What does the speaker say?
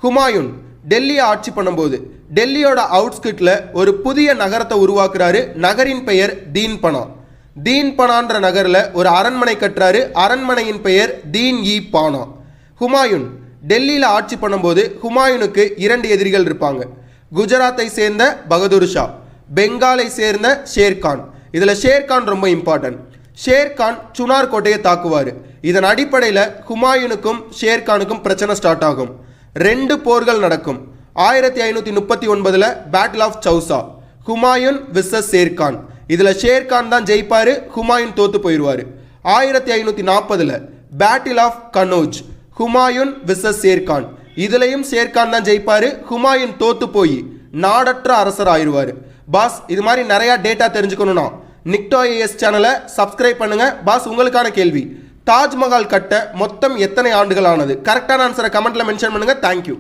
ஹுமாயூன் டெல்லியை ஆட்சி பண்ணும்போது டெல்லியோட அவுட்ஸ்கிட்ல ஒரு புதிய நகரத்தை உருவாக்குறாரு. நகரின் பெயர் தீன்பனா. தீன்பனான்ற நகரில் ஒரு அரண்மனை கட்டுறாரு. அரண்மனையின் பெயர் தீன் இ பானா. ஹுமாயூன் டெல்லியில் ஆட்சி பண்ணும்போது ஹுமாயூனுக்கு 2 எதிரிகள் இருப்பாங்க. குஜராத்தை சேர்ந்த பகதூர் ஷா, பெங்காலை சேர்ந்த ஷேர்கான். இதில் ஷேர்கான் ரொம்ப இம்பார்ட்டன்ட். ஷேர்கான் சுனார் கோட்டையை தாக்குவார். இதன் அடிப்படையில் ஹுமாயூனுக்கும் ஷேர்கானுக்கும் பிரச்சனை ஸ்டார்ட் ஆகும். 2 போர்கள் நடக்கும். 1539 battle of Chausa, Humayun versus Sher Khan. இதில் ஷேர்கான் தான் ஜெயிப்பார், ஹுமாயூன் தோத்து போயிடுவார். 1540 battle of Kannauj, Humayun versus Sher Khan. இதுலையும் ஷேர்கான் தான் ஜெயிப்பார், ஹுமாயூன் தோத்து போய் நாடற்ற அரசர் ஆயிடுவார். பாஸ், இது மாதிரி நிறையா டேட்டா தெரிஞ்சுக்கணும்னா நிக்டோ ஐஏஎஸ் சேனலை சப்ஸ்கிரைப் பண்ணுங்க. பாஸ், உங்களுக்கான கேள்வி, தாஜ்மஹால் கட்ட மொத்தம் எத்தனை ஆண்டுகள் ஆனது? கரெக்டான ஆன்சரை கமெண்ட்ல மென்ஷன் பண்ணுங்க. தேங்க்யூ.